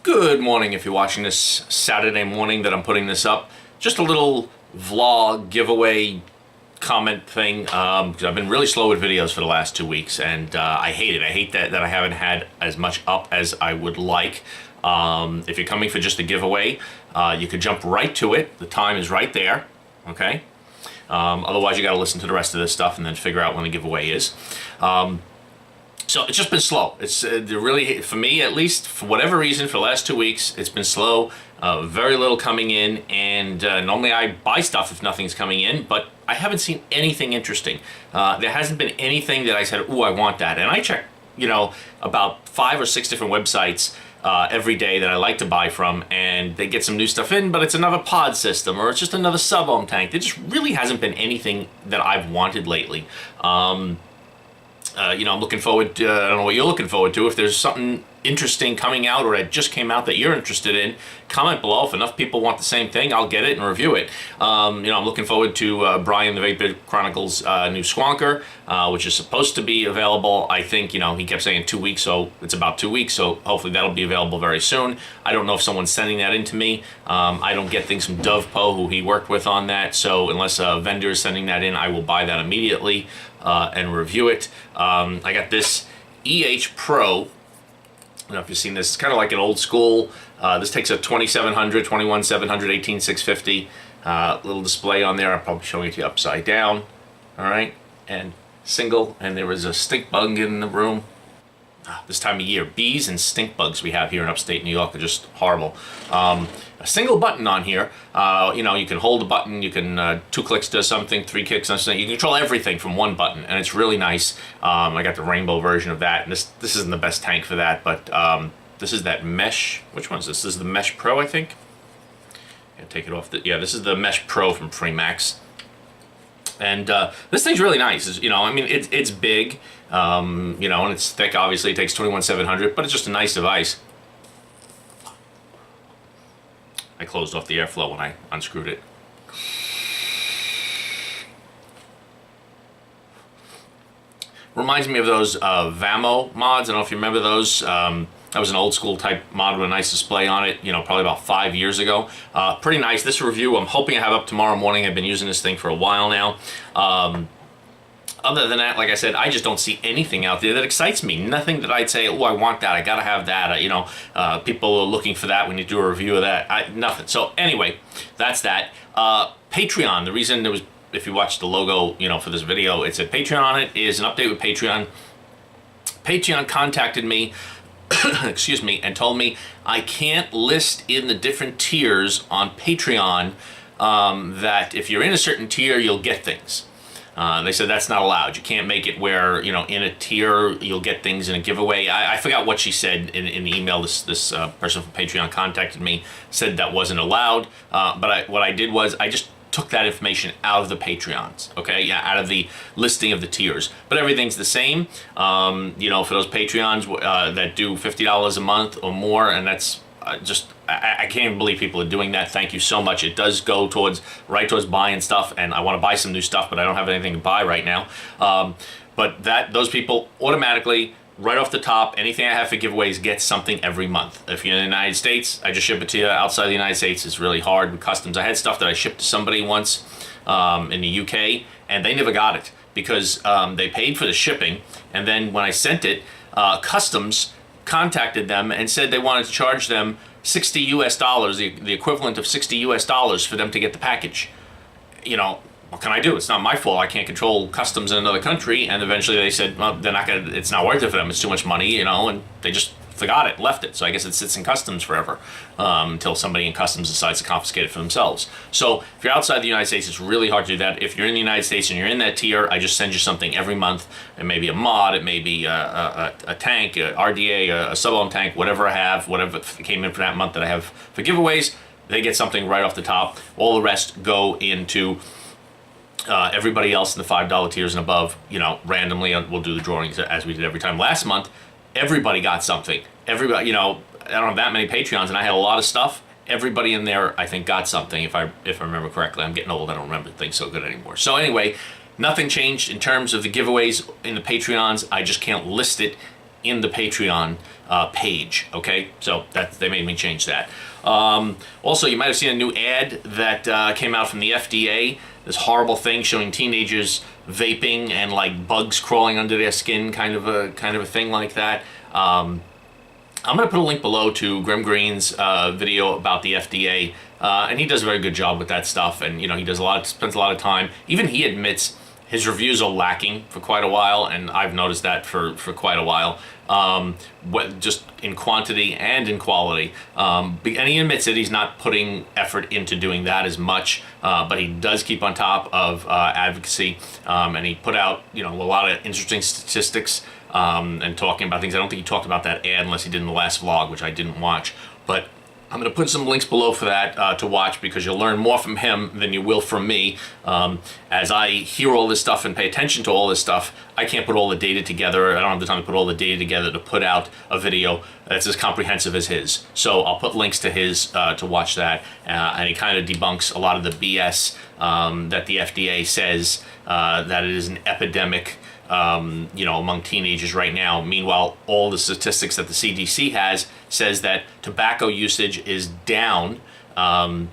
Good morning if you're watching this Saturday morning that I'm putting this up. Just a little vlog giveaway comment thing. I've been really slow with videos for the last 2 weeks, and I hate it. I hate that I haven't had as much up as I would like. If you're coming for just a giveaway, you could jump right to it. The time is right there, okay? Otherwise, you got to listen to the rest of this stuff and then figure out when the giveaway is. So it's just been slow. It's really, for me at least, for whatever reason, for the last 2 weeks, it's been slow. Very little coming in, and normally I buy stuff if nothing's coming in, but I haven't seen anything interesting. There hasn't been anything that I said, ooh, I want that. And I check, about 5 or 6 different websites every day that I like to buy from, and they get some new stuff in, but it's another pod system, or it's just another sub-ohm tank. There just really hasn't been anything that I've wanted lately. I'm looking forward to, I don't know what you're looking forward to. If there's something interesting coming out or that just came out that you're interested in, comment below. If enough people want the same thing, I'll get it and review it. I'm looking forward to Brian the Vape Chronicles new Squonker, which is supposed to be available. I think, he kept saying 2 weeks, so it's about 2 weeks, so hopefully that'll be available very soon. I don't know if someone's sending that in to me. I don't get things from Dove Poe, who he worked with on that, so unless a vendor is sending that in, I will buy that immediately and review it. I got this Pro. I don't know if you've seen this. It's kind of like an old school. This takes a 2700, 21700, 18650 little display on there. I'm probably showing it to you upside down. All right, and single. And there was a stink bug in the room. This time of year, bees and stink bugs we have here in upstate New York are just horrible. A single button on here. You can hold a button. You can 2 clicks does something, 3 clicks does something. You can control everything from one button, and it's really nice. I got the rainbow version of that, and this isn't the best tank for that, but this is that mesh. Which one is this? This is the Mesh Pro, I think. Take it off. This is the Mesh Pro from Freemax. And this thing's really nice. It's big, and it's thick. Obviously, it takes 21700, but it's just a nice device. I closed off the airflow when I unscrewed it. Reminds me of those Vamo mods. I don't know if you remember those. That was an old school type mod with a nice display on it, probably about 5 years ago. Pretty nice. This review I'm hoping I have up tomorrow morning. I've been using this thing for a while now. Other than that, like I said, I just don't see anything out there that excites me. Nothing that I'd say, oh, I want that, I gotta have that. People are looking for that when you do a review of that. Nothing. So anyway, that's that. Patreon, the reason there was, if you watch the logo, for this video, it said Patreon on it, is an update with Patreon. Patreon contacted me, excuse me, and told me I can't list in the different tiers on Patreon that if you're in a certain tier, you'll get things. They said that's not allowed. You can't make it where, in a tier, you'll get things in a giveaway. I forgot what she said in the email. This person from Patreon contacted me, said that wasn't allowed. But what I did was I just took that information out of the Patreons, okay? Yeah, out of the listing of the tiers. But everything's the same, for those Patreons that do $50 a month or more, and that's I can't even believe people are doing that. Thank you so much. It does go right towards buying stuff, and I want to buy some new stuff, but I don't have anything to buy right now. But those people automatically, right off the top, anything I have for giveaways gets something every month. If you're in the United States, I just ship it to you. Outside the United States, it's really hard with customs. I had stuff that I shipped to somebody once in the UK, and they never got it because they paid for the shipping, and then when I sent it, customs contacted them and said they wanted to charge them $60 US, the equivalent of $60 US for them to get the package. What can I do? It's not my fault. I can't control customs in another country. And eventually they said, well, they're not gonna. It's not worth it for them. It's too much money, and they just forgot it, left it. So I guess it sits in customs forever until somebody in customs decides to confiscate it for themselves. So if you're outside the United States, it's really hard to do that. If you're in the United States and you're in that tier, I just send you something every month. It may be a mod, it may be a tank, a RDA, a sub-ohm tank, whatever I have, whatever came in for that month that I have for giveaways, they get something right off the top. All the rest go into everybody else in the $5 tiers and above, randomly. We'll do the drawings as we did every time. Last month, everybody got something. Everybody, I don't have that many Patreons, and I had a lot of stuff. Everybody in there, I think, got something, if I remember correctly. I'm getting old. I don't remember things so good anymore. So anyway, nothing changed in terms of the giveaways in the Patreons. I just can't list it in the Patreon page. Okay, so they made me change that. Also, you might have seen a new ad that came out from the FDA. This horrible thing showing teenagers vaping and like bugs crawling under their skin, kind of a thing like that. I'm going to put a link below to Grim Green's video about the FDA, and he does a very good job with that stuff. And he does spends a lot of time. Even he admits his reviews are lacking for quite a while, and I've noticed that for quite a while, just in quantity and in quality. And he admits that he's not putting effort into doing that as much, but he does keep on top of advocacy, and he put out a lot of interesting statistics and talking about things. I don't think he talked about that ad unless he did in the last vlog, which I didn't watch, but I'm going to put some links below for that to watch, because you'll learn more from him than you will from me. As I hear all this stuff and pay attention to all this stuff, I can't put all the data together. I don't have the time to put all the data together to put out a video that's as comprehensive as his. So I'll put links to his to watch that. And he kind of debunks a lot of the BS that the FDA says that it is an epidemic among teenagers right now. Meanwhile, all the statistics that the CDC has says that tobacco usage is down, and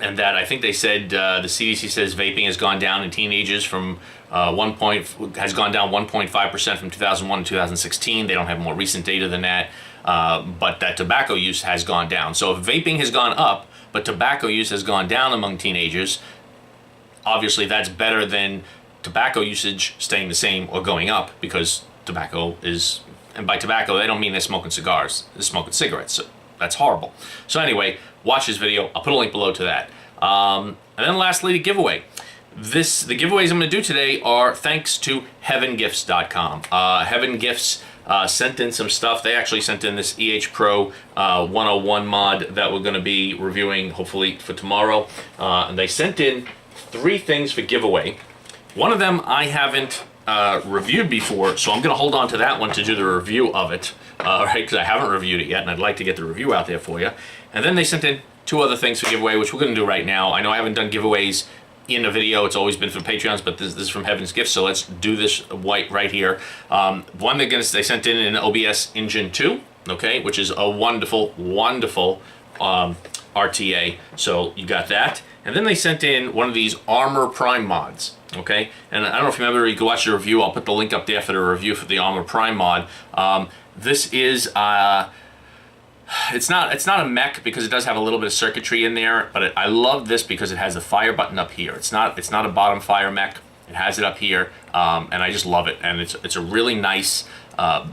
that I think they said the CDC says vaping has gone down in teenagers from has gone down 1.5% from 2001 to 2016. They don't have more recent data than that, but that tobacco use has gone down. So if vaping has gone up, but tobacco use has gone down among teenagers, obviously that's better than tobacco usage staying the same or going up, because tobacco is, and by tobacco they don't mean they're smoking cigars, they're smoking cigarettes. So that's horrible. So anyway, watch this video. I'll put a link below to that. And then lastly, the giveaway. The giveaways I'm going to do today are thanks to heavengifts.com. Heaven Gifts sent in some stuff. They actually sent in this Pro 101 mod that we're going to be reviewing hopefully for tomorrow. And they sent in 3 things for giveaway. One of them I haven't reviewed before, so I'm going to hold on to that one to do the review of it, right? Because I haven't reviewed it yet, and I'd like to get the review out there for you. And then they sent in 2 other things for giveaway, which we're going to do right now. I know I haven't done giveaways in a video; it's always been for Patreons, but this is from Heaven's Gifts, so let's do this right here. One they sent in an OBS Engine 2, okay, which is a wonderful, wonderful RTA. So you got that. And then they sent in one of these Armor Prime mods, okay? And I don't know if you remember, you can watch the review. I'll put the link up there for the review for the Armor Prime mod. This is, it's not a mech because it does have a little bit of circuitry in there, but I love this because it has the fire button up here. It's not a bottom fire mech. It has it up here, and I just love it. And it's a really nice,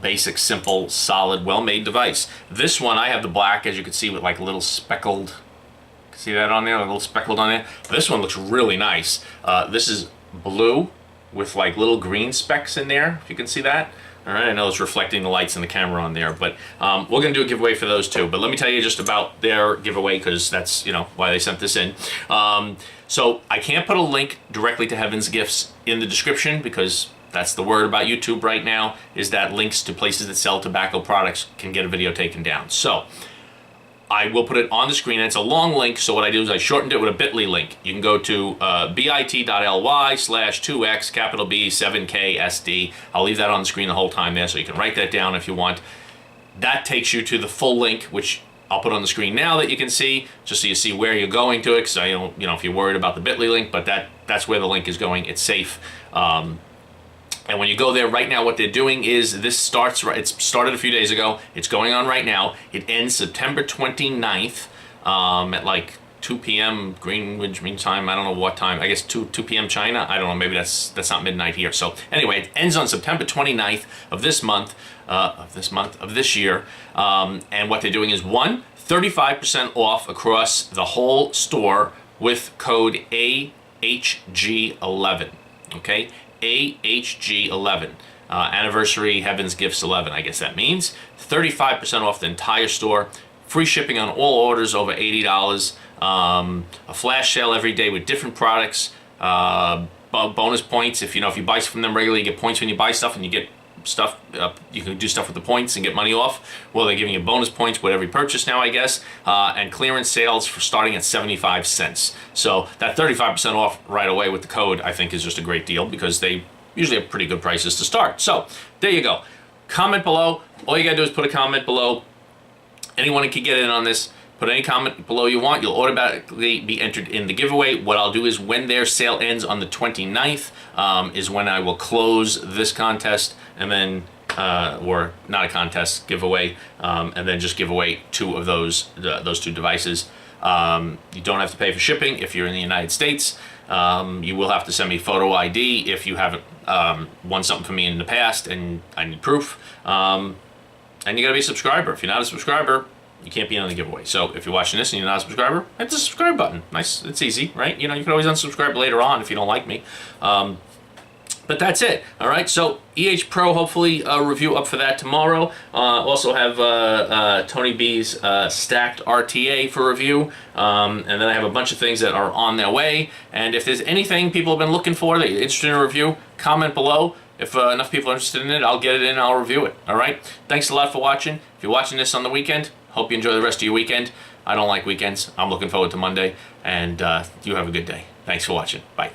basic, simple, solid, well-made device. This one, I have the black, as you can see, with like little speckled. See that on there, a little speckled on there? This one looks really nice. This is blue with like little green specks in there, if you can see that. All right, I know it's reflecting the lights in the camera on there, but we're gonna do a giveaway for those 2. But let me tell you just about their giveaway, because that's why they sent this in. So I can't put a link directly to Heaven's Gifts in the description, because that's the word about YouTube right now, is that links to places that sell tobacco products can get a video taken down. So I will put it on the screen, and it's a long link, so what I do is I shortened it with a bit.ly link. You can go to bit.ly/2x capital B 7KSD. I'll leave that on the screen the whole time there, so you can write that down if you want. That takes you to the full link, which I'll put on the screen now that you can see, just so you see where you're going to it, because I don't, if you're worried about the bit.ly link, but that's where the link is going. It's safe. And when you go there right now, what they're doing is it started a few days ago. It's going on right now. It ends September 29th at like 2 p.m. Greenwich Mean Time. I don't know what time. I guess 2 p.m. China. I don't know. Maybe that's not midnight here. So anyway, it ends on September 29th of this month, of this year. And what they're doing is 35% off across the whole store with code AHG11. Okay. AHG11, anniversary Heaven's Gifts 11, I guess that means. 35% off the entire store, free shipping on all orders over $80, a flash sale every day with different products, bonus points. If you buy from them regularly, you get points when you buy stuff, and you get stuff, you can do stuff with the points and get money off. Well, they're giving you bonus points with every purchase now, I guess, and clearance sales for starting at 75 cents. So that 35% off right away with the code, I think, is just a great deal, because they usually have pretty good prices to start. So there you go. comment below. All you gotta do is put a comment below. Anyone can get in on this. Put any comment below you want. You'll automatically be entered in the giveaway. What I'll do is when their sale ends on the 29th is when I will close this contest, and then or not a contest, giveaway, and then just give away 2 of those 2 devices. You don't have to pay for shipping if you're in the United States. You will have to send me photo ID if you haven't won something from me in the past and I need proof. And you gotta be a subscriber. If you're not a subscriber, you can't be on the giveaway. So if you're watching this and you're not a subscriber, hit the subscribe button. Nice, it's easy, right? You know, you can always unsubscribe later on if you don't like me. But that's it. All right. So Pro, hopefully a review up for that tomorrow. Also have Tony B's stacked RTA for review, and then I have a bunch of things that are on their way. And if there's anything people have been looking for that you're interested in a review, comment below. If enough people are interested in it, I'll get it in and I'll review it. All right. Thanks a lot for watching. If you're watching this on the weekend, hope you enjoy the rest of your weekend. I don't like weekends. I'm looking forward to Monday, and you have a good day. Thanks for watching. Bye.